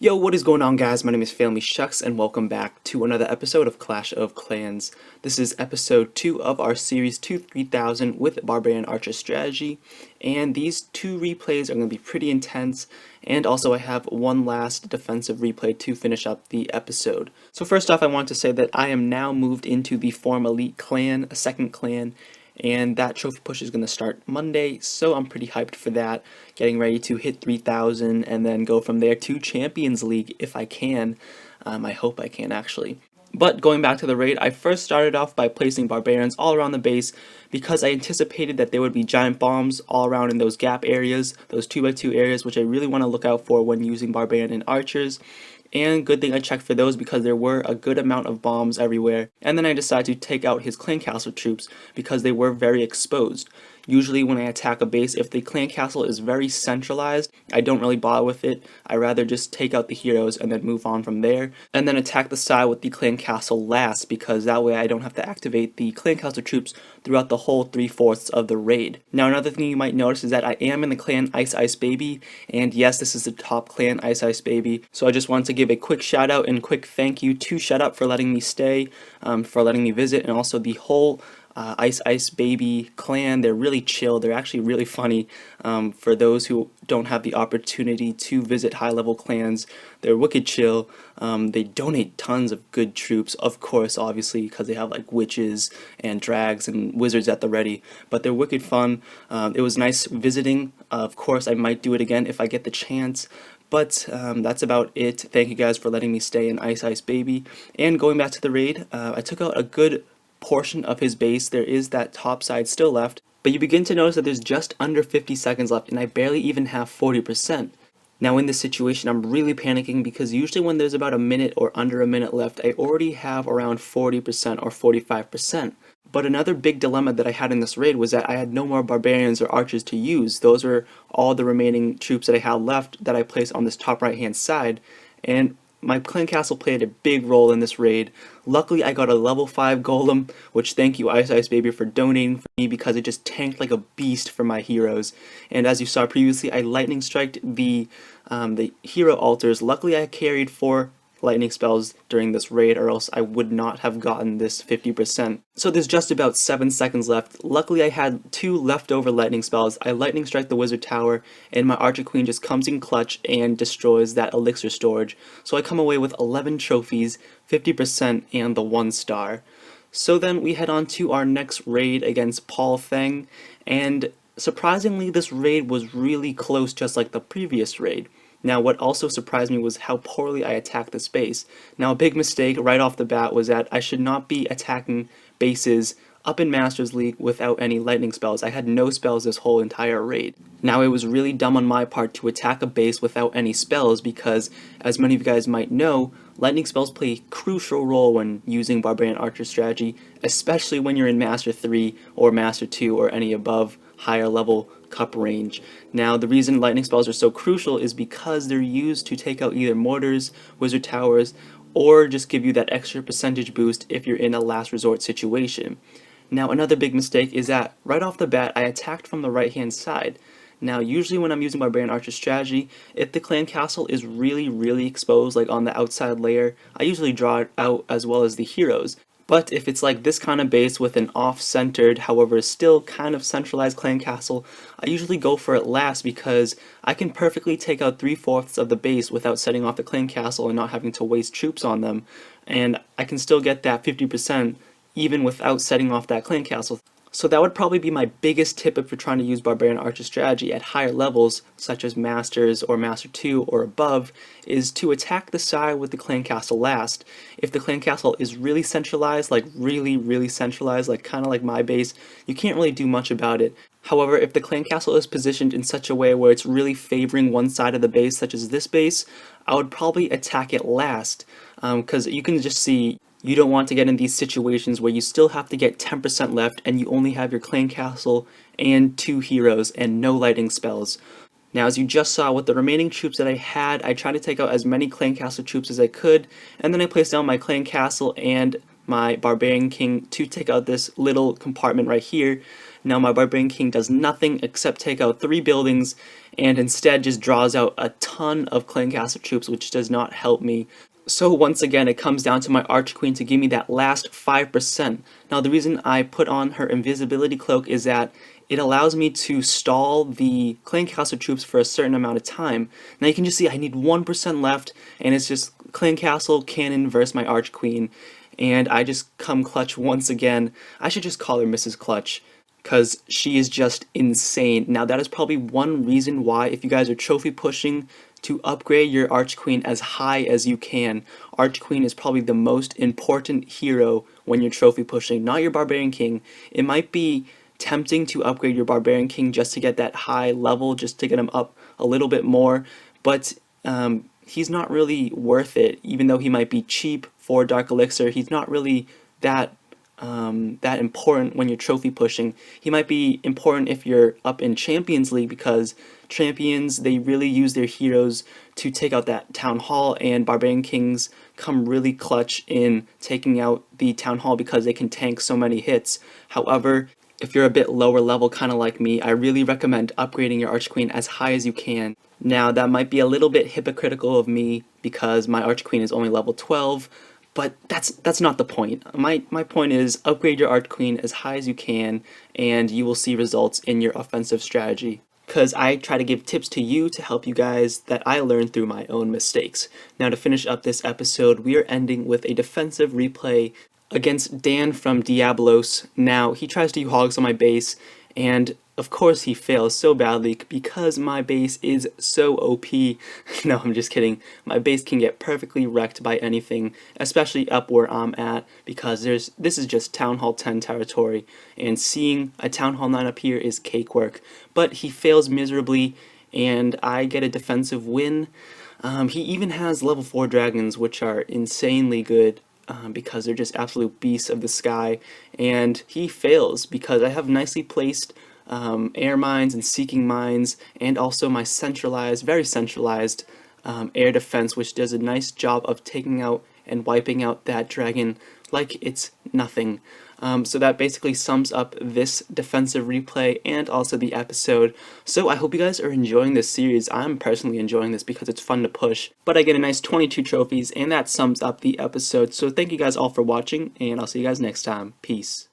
Yo, what is going on, guys? My name is Phamily Shucks and welcome back to another episode of Clash of Clans. This is episode 2 of our series 2-3000 with Barbarian Archer strategy, and these two replays are going to be pretty intense, and also I have one last defensive replay to finish up the episode. So first off, I want to say that I am now moved into the Form Elite clan, a second clan, and that trophy push is going to start Monday, so I'm pretty hyped for that, getting ready to hit 3,000 and then go from there to Champions League if I can. I hope I can, actually. But going back to the raid, I first started off by placing barbarians all around the base because I anticipated that there would be giant bombs all around in those gap areas, those 2x2 areas, which I really want to look out for when using barbarian and archers. And good thing I checked for those because there were a good amount of bombs everywhere. And then I decided to take out his clan castle troops because they were very exposed. Usually when I attack a base, if the clan castle is very centralized, I don't really bother with it. I rather just take out the heroes and then move on from there. And then attack the side with the clan castle last, because that way I don't have to activate the clan castle troops throughout the whole 3/4 of the raid. Now another thing you might notice is that I am in the clan Ice Ice Baby, and yes, this is the top clan, Ice Ice Baby. So I just wanted to give a quick shout out and quick thank you to Shut Up for letting me stay, for letting me visit, and also the whole Ice Ice Baby clan. They're really chill. They're actually really funny. For those who don't have the opportunity to visit high level clans, they're wicked chill. They donate tons of good troops, of course, obviously, because they have like witches and drags and wizards at the ready, but they're wicked fun. It was nice visiting. Of course, I might do it again if I get the chance. But that's about it. Thank you guys for letting me stay in Ice Ice Baby. And going back to the raid, I took out a good portion of his base. There is that top side still left, but you begin to notice that there's just under 50 seconds left and I barely even have 40%. Now in this situation I'm really panicking because usually when there's about a minute or under a minute left, I already have around 40% or 45%. But another big dilemma that I had in this raid was that I had no more barbarians or archers to use. Those were all the remaining troops that I had left that I placed on this top right hand side, and my clan castle played a big role in this raid. Luckily I got a level 5 golem, which thank you Ice Ice Baby for donating for me because it just tanked like a beast for my heroes. And as you saw previously, I lightning striked the hero altars. Luckily I carried 4 lightning spells during this raid, or else I would not have gotten this 50%. So there's just about 7 seconds left. Luckily I had 2 leftover lightning spells. I lightning strike the wizard tower and my archer queen just comes in clutch and destroys that elixir storage. So I come away with 11 trophies, 50% and the 1 star. So then we head on to our next raid against Paul Feng, and surprisingly this raid was really close, just like the previous raid. Now what also surprised me was how poorly I attacked this base. Now a big mistake right off the bat was that I should not be attacking bases up in Masters League without any lightning spells. I had no spells this whole entire raid. Now it was really dumb on my part to attack a base without any spells because, as many of you guys might know, lightning spells play a crucial role when using Barbarian Archer strategy, especially when you're in Master 3 or Master 2 or any above higher level cup range. Now the reason lightning spells are so crucial is because they're used to take out either mortars, wizard towers, or just give you that extra percentage boost if you're in a last resort situation. Now another big mistake is that right off the bat I attacked from the right hand side. Now usually when I'm using Barbarian Archer strategy, if the clan castle is really exposed, like on the outside layer, I usually draw it out as well as the heroes. But if it's like this kind of base with an off-centered, however still kind of centralized clan castle, I usually go for it last because I can perfectly take out 3/4 of the base without setting off the clan castle and not having to waste troops on them, and I can still get that 50% even without setting off that clan castle. So that would probably be my biggest tip if you're trying to use Barbarian Archer strategy at higher levels, such as Masters or Master 2 or above, is to attack the side with the clan castle last. If the clan castle is really centralized, like really centralized, like kind of like my base, you can't really do much about it. However, if the clan castle is positioned in such a way where it's really favoring one side of the base, such as this base, I would probably attack it last, because you can just see you don't want to get in these situations where you still have to get 10% left and you only have your clan castle and 2 heroes and no lightning spells. Now as you just saw with the remaining troops that I had, I tried to take out as many clan castle troops as I could, and then I placed down my clan castle and my barbarian king to take out this little compartment right here. Now my barbarian king does nothing except take out 3 buildings, and instead just draws out a ton of clan castle troops, which does not help me. So once again, it comes down to my Arch Queen to give me that last 5%. Now the reason I put on her invisibility cloak is that it allows me to stall the clan castle troops for a certain amount of time. Now you can just see I need 1% left, and it's just clan castle cannon versus my Arch Queen, and I just come clutch once again. I should just call her Mrs. Clutch, because she is just insane. Now that is probably one reason why, if you guys are trophy pushing, to upgrade your Arch Queen as high as you can. Arch Queen is probably the most important hero when you're trophy pushing, not your Barbarian King. It might be tempting to upgrade your Barbarian King just to get that high level, just to get him up a little bit more, but he's not really worth it. Even though he might be cheap for Dark Elixir, he's not really that important when you're trophy pushing. He might be important if you're up in Champions League, because champions, they really use their heroes to take out that Town Hall, and Barbarian Kings come really clutch in taking out the Town Hall because they can tank so many hits. However, if you're a bit lower level, kind of like me, I really recommend upgrading your Arch Queen as high as you can. Now that might be a little bit hypocritical of me because my Arch Queen is only level 12, but that's not the point. My point is, upgrade your Arch Queen as high as you can and you will see results in your offensive strategy. Because I try to give tips to you to help you guys that I learned through my own mistakes. Now to finish up this episode, we are ending with a defensive replay against Dan from Diablos. Now he tries to hogs on my base, and of course he fails so badly because my base is so OP. No, I'm just kidding. My base can get perfectly wrecked by anything, especially up where I'm at, because this is just Town Hall 10 territory, and seeing a Town Hall 9 up here is cakework. But he fails miserably, and I get a defensive win. He even has level 4 dragons, which are insanely good. Because they're just absolute beasts of the sky, and he fails because I have nicely placed air mines and seeking mines, and also my centralized, very centralized air defense, which does a nice job of taking out and wiping out that dragon like it's nothing. So that basically sums up this defensive replay and also the episode. So I hope you guys are enjoying this series. I'm personally enjoying this because it's fun to push, but I get a nice 22 trophies, and that sums up the episode. So thank you guys all for watching, and I'll see you guys next time. Peace.